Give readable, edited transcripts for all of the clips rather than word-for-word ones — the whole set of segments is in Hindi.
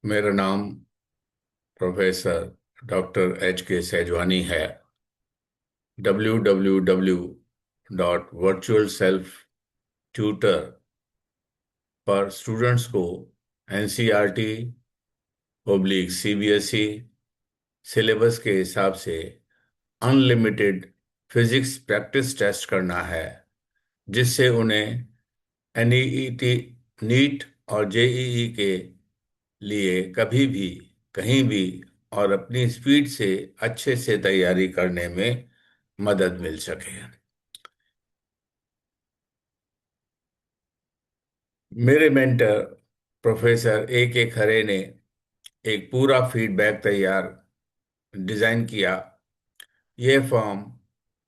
मेरा नाम प्रोफेसर डॉक्टर एच के सैजवानी है। www.virtualselftutor पर स्टूडेंट्स को एनसीईआरटी पब्लिक सीबीएसई सिलेबस के हिसाब से अनलिमिटेड फिजिक्स प्रैक्टिस टेस्ट करना है, जिससे उन्हें एनईईटी, नीट और जेईई के लिए कभी भी, कहीं भी और अपनी स्पीड से अच्छे से तैयारी करने में मदद मिल सके। मेरे मेंटर प्रोफेसर ए के खरे ने एक पूरा फीडबैक तैयार डिजाइन किया। यह फॉर्म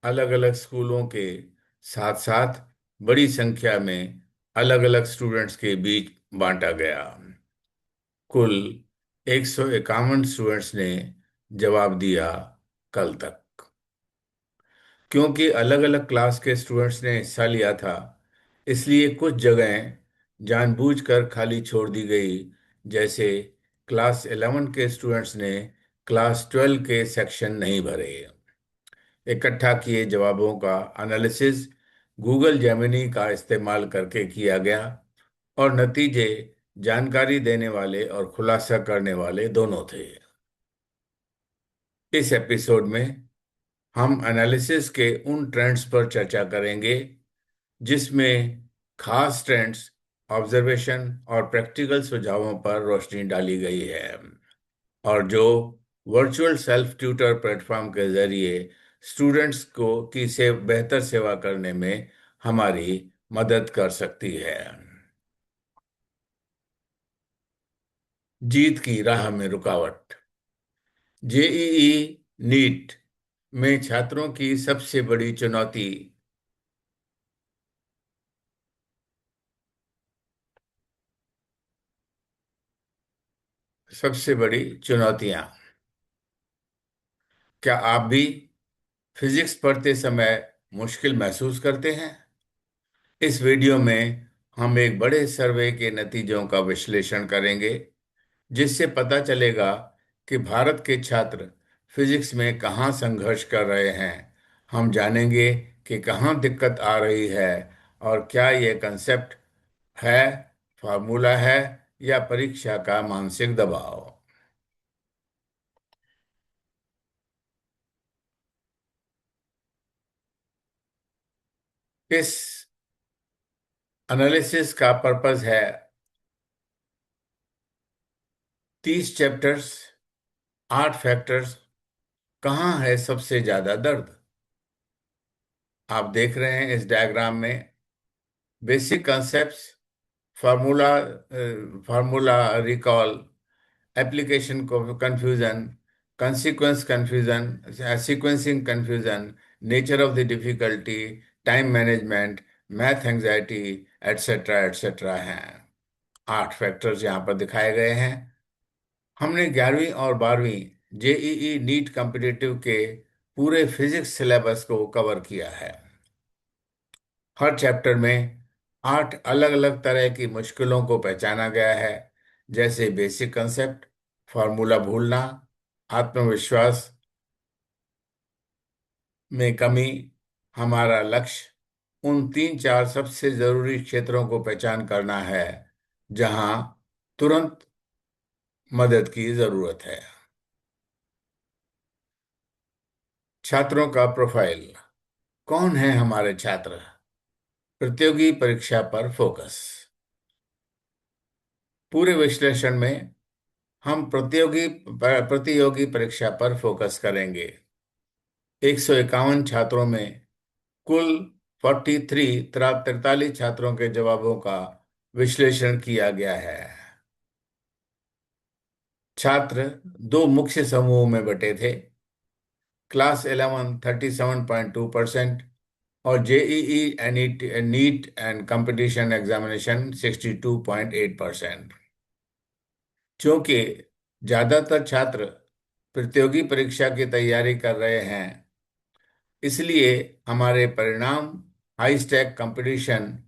अलग अलग स्कूलों के साथ साथ बड़ी संख्या में अलग अलग स्टूडेंट्स के बीच बांटा गया। कुल 151 स्टूडेंट्स ने जवाब दिया कल तक। क्योंकि अलग अलग क्लास के स्टूडेंट्स ने हिस्सा लिया था, इसलिए कुछ जगहें जानबूझकर खाली छोड़ दी गई। जैसे क्लास 11 के स्टूडेंट्स ने क्लास 12 के सेक्शन नहीं भरे। इकट्ठा किए जवाबों का एनालिसिस गूगल जेमिनी का इस्तेमाल करके किया गया और नतीजे जानकारी देने वाले और खुलासा करने वाले दोनों थे। इस एपिसोड में हम एनालिसिस के उन ट्रेंड्स पर चर्चा करेंगे जिसमें खास ट्रेंड्स, ऑब्जर्वेशन और प्रैक्टिकल सुझावों पर रोशनी डाली गई है, और जो वर्चुअल सेल्फ ट्यूटर प्लेटफॉर्म के जरिए स्टूडेंट्स को की से बेहतर सेवा करने में हमारी मदद कर सकती है। जीत की राह में रुकावट। जेईई नीट में छात्रों की सबसे बड़ी चुनौतियां। क्या आप भी फिजिक्स पढ़ते समय मुश्किल महसूस करते हैं? इस वीडियो में हम एक बड़े सर्वे के नतीजों का विश्लेषण करेंगे, जिससे पता चलेगा कि भारत के छात्र फिजिक्स में कहाँ संघर्ष कर रहे हैं। हम जानेंगे कि कहाँ दिक्कत आ रही है और क्या ये कंसेप्ट है, फार्मूला है या परीक्षा का मानसिक दबाव। इस एनालिसिस का पर्पस है 30 चैप्टर्स, 8 फैक्टर्स। कहाँ है सबसे ज्यादा दर्द? आप देख रहे हैं इस डायग्राम में basic concepts, formula formula recall, application confusion, consequence confusion, sequencing confusion, nature of the difficulty, time management, math anxiety, etcetera etcetera हैं। 8 फैक्टर्स यहाँ पर दिखाए गए हैं। हमने 11वीं और 12वीं जेईई नीट कॉम्पिटिटिव के पूरे फिजिक्स सिलेबस को कवर किया है। हर चैप्टर में 8 अलग अलग तरह की मुश्किलों को पहचाना गया है, जैसे बेसिक कंसेप्ट, फॉर्मूला भूलना, आत्मविश्वास में कमी। हमारा लक्ष्य उन 3-4 सबसे जरूरी क्षेत्रों को पहचान करना है जहां तुरंत मदद की जरूरत है। छात्रों का प्रोफाइल। कौन है हमारे छात्र? प्रतियोगी परीक्षा पर फोकस। पूरे विश्लेषण में हम प्रतियोगी परीक्षा पर फोकस करेंगे। 151 छात्रों में कुल 43 छात्रों के जवाबों का विश्लेषण किया गया है। छात्र दो मुख्य समूहों में बटे थे। क्लास 11 37.2% और JEE neat and competition examination 62.8%। क्योंकि ज्यादातर छात्र प्रतियोगी परीक्षा की तैयारी कर रहे हैं, इसलिए हमारे परिणाम high stack competition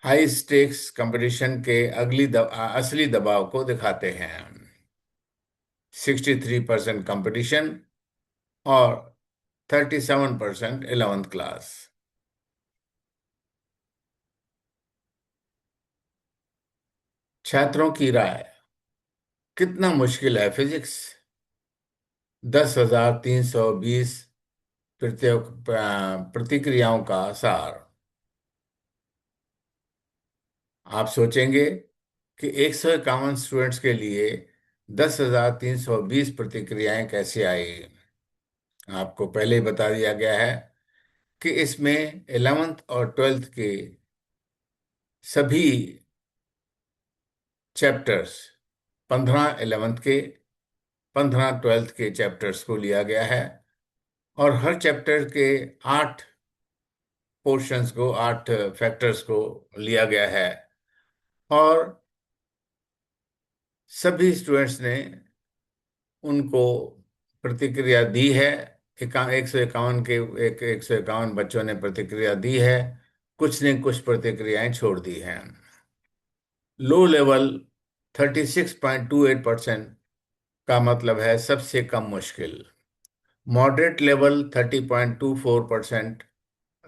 high stakes competition के असली दबाव को दिखाते हैं। 63% कंपटीशन और 37% 11th क्लास। छात्रों की राय। कितना मुश्किल है फिजिक्स? 10,320 प्रतिक्रियाओं का सार। आप सोचेंगे कि 151 स्टूडेंट्स के लिए 10,320 प्रतिक्रियाएं कैसे आई। आपको पहले ही बता दिया गया है कि इसमें 11th और 12th के सभी चैप्टर्स, 15 11th के, 15 12th के चैप्टर्स को लिया गया है। और हर चैप्टर के 8 पोर्शंस को, 8 फैक्टर्स को लिया गया है। और सभी स्टूडेंट्स ने उनको प्रतिक्रिया दी है। 151 के 151 बच्चों ने प्रतिक्रिया दी है। कुछ ने कुछ प्रतिक्रियाएं छोड़ दी हैं। लो लेवल 36.28% का मतलब है सबसे कम मुश्किल। Moderate level 30.24%,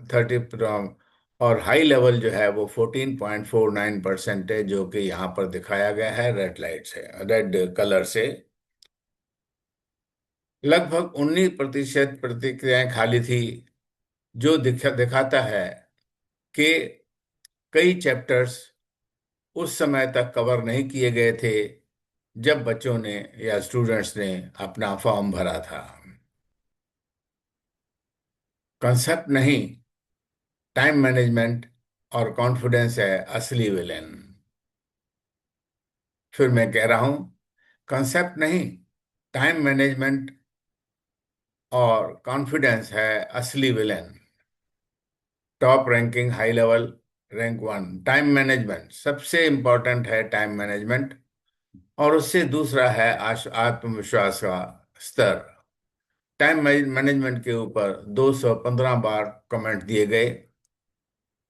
30। और हाई लेवल जो है वो 14.49% है, जो कि यहाँ पर दिखाया गया है रेड लाइट से, रेड कलर से। लगभग 19% प्रतिक्रियाएं खाली थी, जो दिखाता है कि कई चैप्टर्स उस समय तक कवर नहीं किए गए थे जब बच्चों ने या स्टूडेंट्स ने अपना फॉर्म भरा था। कंसेप्ट नहीं, टाइम मैनेजमेंट और कॉन्फिडेंस है असली विलेन। फिर मैं कह रहा हूं, कंसेप्ट नहीं, टाइम मैनेजमेंट और कॉन्फिडेंस है असली villain. Top ranking high level, rank 1 time management, सबसे इंपॉर्टेंट है टाइम मैनेजमेंट। और उससे दूसरा है आत्मविश्वास का स्तर। टाइम मैनेजमेंट के ऊपर 215 बार कमेंट दिए गए,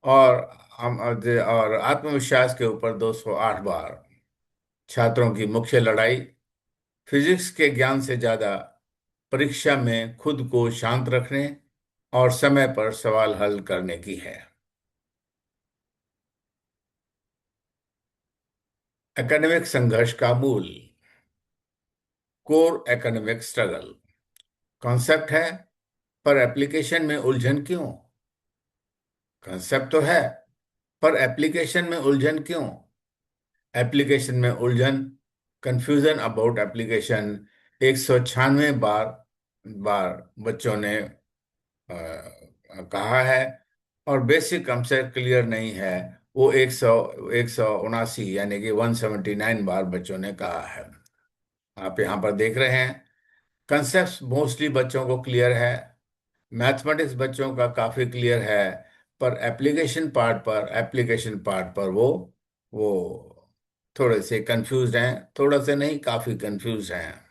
और और आत्मविश्वास के ऊपर 208 बार। छात्रों की मुख्य लड़ाई फिजिक्स के ज्ञान से ज्यादा परीक्षा में खुद को शांत रखने और समय पर सवाल हल करने की है। एकेडमिक संघर्ष का मूल। Core academic struggle. कॉन्सेप्ट है, पर एप्लीकेशन में उलझन क्यों? कंसेप्ट तो है, पर एप्लीकेशन में उलझन क्यों? एप्लीकेशन में उलझन, कंफ्यूजन अबाउट एप्लीकेशन, 196 बार बार बच्चों ने कहा है। और बेसिक कंसेप्ट क्लियर नहीं है, वो 179 यानी कि 179 बार बच्चों ने कहा है। आप यहाँ पर देख रहे हैं, कंसेप्ट मोस्टली बच्चों को क्लियर है, मैथमेटिक्स बच्चों का काफी क्लियर है, पर एप्लीकेशन पार्ट पर वो थोड़े से कंफ्यूज हैं। थोड़ा से नहीं, काफी कंफ्यूज हैं।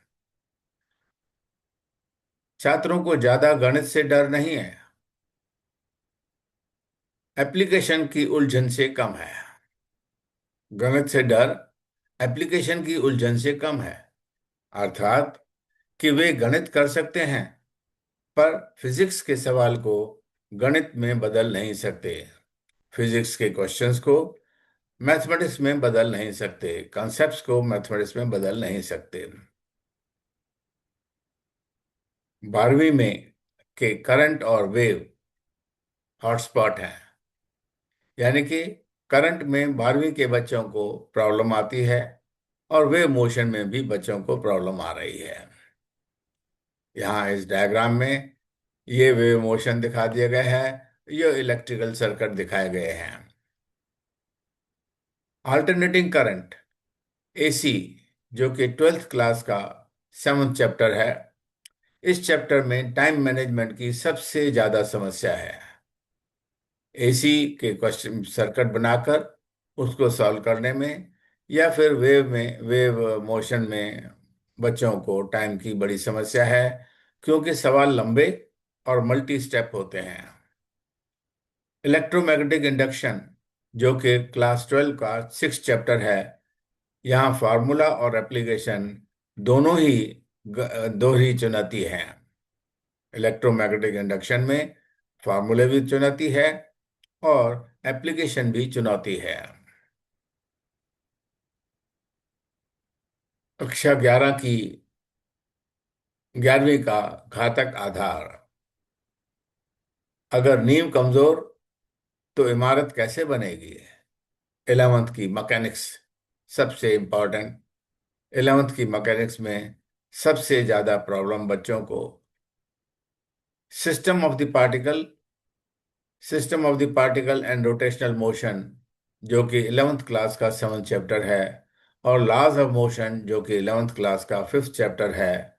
छात्रों को ज्यादा गणित से डर नहीं है, एप्लीकेशन की उलझन से कम है। गणित से डर एप्लीकेशन की उलझन से कम है, अर्थात कि वे गणित कर सकते हैं, पर फिजिक्स के सवाल को गणित में बदल नहीं सकते। फिजिक्स के क्वेश्चंस को मैथमेटिक्स में बदल नहीं सकते, कॉन्सेप्ट्स को मैथमेटिक्स में बदल नहीं सकते। 12वीं में के करंट और वेव हॉटस्पॉट हैं, यानी कि करंट में 12वीं के बच्चों को प्रॉब्लम आती है, और वेव मोशन में भी बच्चों को प्रॉब्लम आ रही है। यहाँ इस डायग्राम में ये वेव मोशन दिखा दिया गया है, ये इलेक्ट्रिकल सर्किट दिखाए गए हैं। अल्टरनेटिंग करंट, एसी, जो कि 12th क्लास का 7th चैप्टर है। इस चैप्टर में टाइम मैनेजमेंट की सबसे ज्यादा समस्या है। एसी के क्वेश्चन सर्किट बनाकर उसको सॉल्व करने में, या फिर वेव मोशन में बच्चों को टाइम की बड़ी समस्या है, क्योंकि सवाल लंबे और मल्टी स्टेप होते हैं। इलेक्ट्रोमैग्नेटिक इंडक्शन, जो कि क्लास 12 का 6 चैप्टर है। यहाँ फार्मूला और एप्लीकेशन दोनों ही दोहरी चुनौती है। इलेक्ट्रोमैग्नेटिक इंडक्शन में फार्मूले भी चुनौती है और एप्लीकेशन भी चुनौती है। कक्षा 11 की 11वीं का घातक आधार। अगर नींव कमजोर तो इमारत कैसे बनेगी? 11वीं की मैकेनिक्स सबसे इम्पोर्टेंट। 11वीं की मैकेनिक्स में सबसे ज्यादा प्रॉब्लम बच्चों को system of the particle system of the particle and rotational motion, जो कि 11वीं क्लास का 7 चैप्टर है, और लॉज ऑफ मोशन, जो कि 11वीं क्लास का 5th चैप्टर है।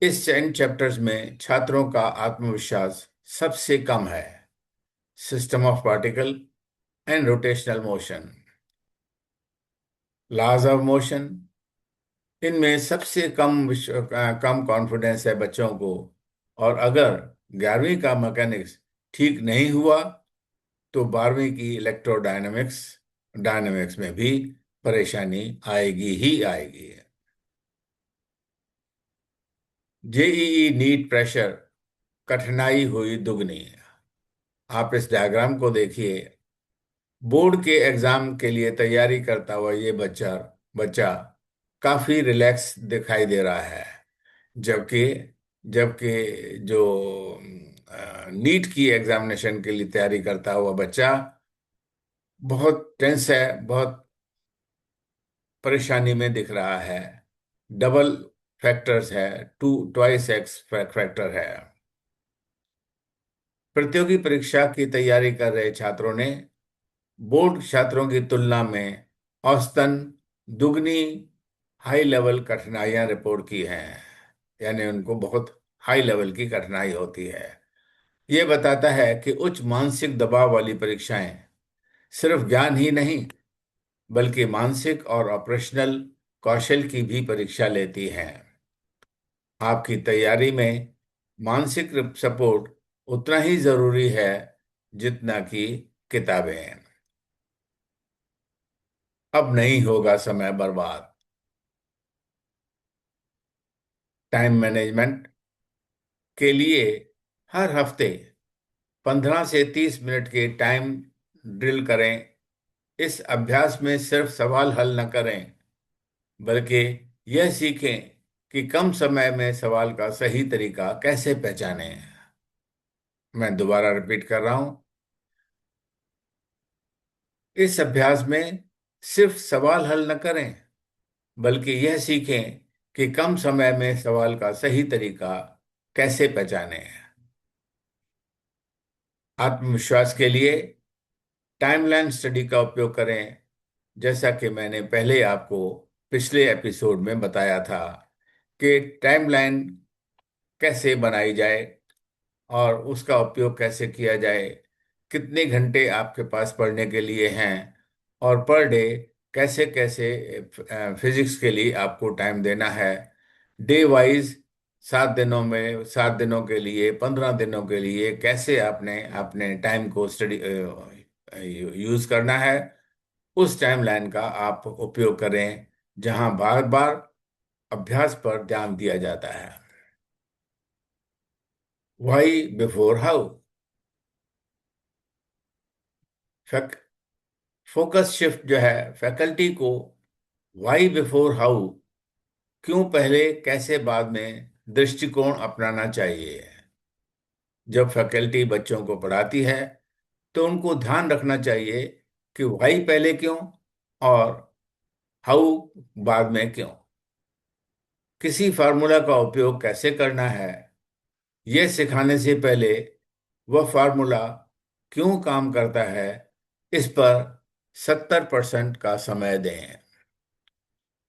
इस इन चैप्टर्स में छात्रों का आत्मविश्वास सबसे कम है। System of particle and rotational motion, laws of motion, इनमें सबसे कम कॉन्फिडेंस है बच्चों को। और अगर 11वीं का मैकेनिक्स ठीक नहीं हुआ तो 12वीं की इलेक्ट्रोडायनामिक्स डायनामिक्स में भी परेशानी आएगी ही आएगी। जेईई नीट प्रेशर, कठिनाई हुई दुगनी। आप इस डायग्राम को देखिए। बोर्ड के एग्जाम के लिए तैयारी करता हुआ ये बच्चा बच्चा काफी रिलैक्स दिखाई दे रहा है, जबकि जबकि जो नीट की एग्जामिनेशन के लिए तैयारी करता हुआ बच्चा बहुत टेंस है, बहुत परेशानी में दिख रहा है। डबल फैक्टर्स है, टू ट्वाइस एक्स फैक्टर है। प्रतियोगी परीक्षा की तैयारी कर रहे छात्रों ने बोर्ड छात्रों की तुलना में औसतन दुगनी हाई लेवल कठिनाइयां रिपोर्ट की हैं। यानी उनको बहुत हाई लेवल की कठिनाई होती है। ये बताता है कि उच्च मानसिक दबाव वाली परीक्षाएं सिर्फ ज्ञान ही नहीं, बल्कि मानसिक और ऑपरेशनल कौशल की भी परीक्षा लेती हैं। आपकी तैयारी में मानसिक सपोर्ट उतना ही जरूरी है जितना कि किताबें। अब नहीं होगा समय बर्बाद। टाइम मैनेजमेंट के लिए हर हफ्ते 15 से 30 मिनट के टाइम ड्रिल करें। इस अभ्यास में सिर्फ सवाल हल न करें, बल्कि यह सीखें कि कम समय में सवाल का सही तरीका कैसे पहचानें। मैं दोबारा रिपीट कर रहा हूं। इस अभ्यास में सिर्फ सवाल हल न करें, बल्कि यह सीखें कि कम समय में सवाल का सही तरीका कैसे पहचानें। आत्मविश्वास के लिए टाइमलाइन स्टडी का उपयोग करें। जैसा कि मैंने पहले आपको पिछले एपिसोड में बताया था कि टाइमलाइन कैसे बनाई जाए और उसका उपयोग कैसे किया जाए, कितने घंटे आपके पास पढ़ने के लिए हैं, और पर डे कैसे कैसे फिजिक्स के लिए आपको टाइम देना है। डे वाइज 7 दिनों में, 7 दिनों के लिए, 15 दिनों के लिए कैसे आपने अपने टाइम को स्टडी यूज करना है, उस टाइमलाइन का आप उपयोग करें जहां बार बार अभ्यास पर ध्यान दिया जाता है। Why before how. Focus shift जो है, फैकल्टी को वाई बिफोर हाउ, क्यों पहले कैसे बाद में दृष्टिकोण अपनाना चाहिए। जब फैकल्टी बच्चों को पढ़ाती है तो उनको ध्यान रखना चाहिए कि वाई पहले क्यों और हाउ बाद में क्यों। किसी फार्मूला का उपयोग कैसे करना है, यह सिखाने से पहले वह फार्मूला क्यों काम करता है, इस पर 70% का समय दें।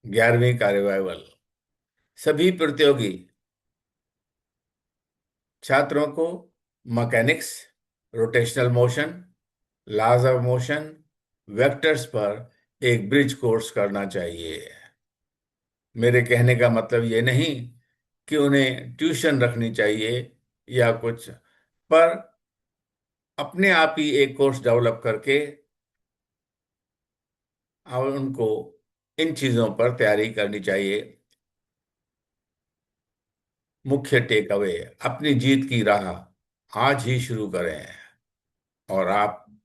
11वीं का रिवाइवल। सभी प्रतियोगी छात्रों को mechanics, rotational motion, laws of motion, vectors पर एक ब्रिज कोर्स करना चाहिए। मेरे कहने का मतलब ये नहीं कि उन्हें ट्यूशन रखनी चाहिए या कुछ, पर अपने आप ही एक कोर्स डेवलप करके और उनको इन चीज़ों पर तैयारी करनी चाहिए। मुख्य टेक अवे, अपनी जीत की राह आज ही शुरू करें और आप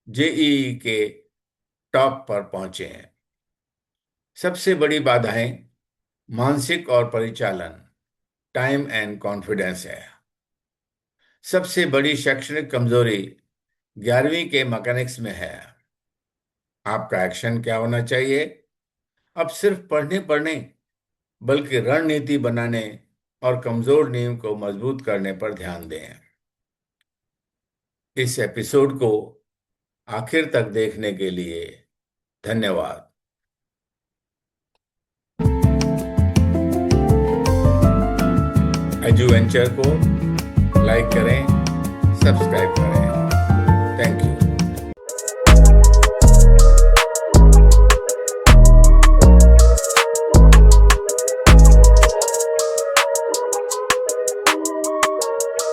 जेईई के टॉप पर पहुंचे हैं। सबसे बड़ी बाधाएं मानसिक और परिचालन, टाइम एंड कॉन्फिडेंस है। सबसे बड़ी शैक्षणिक कमजोरी 11वीं के मैकेनिक्स में है। आपका एक्शन क्या होना चाहिए? अब सिर्फ पढ़ने पर नहीं, बल्कि रणनीति बनाने और कमजोर नींव को मजबूत करने पर ध्यान दें। इस एपिसोड को आखिर तक देखने के लिए धन्यवाद। एजुवेंचर को लाइक करें, सब्सक्राइब करें। Thank you.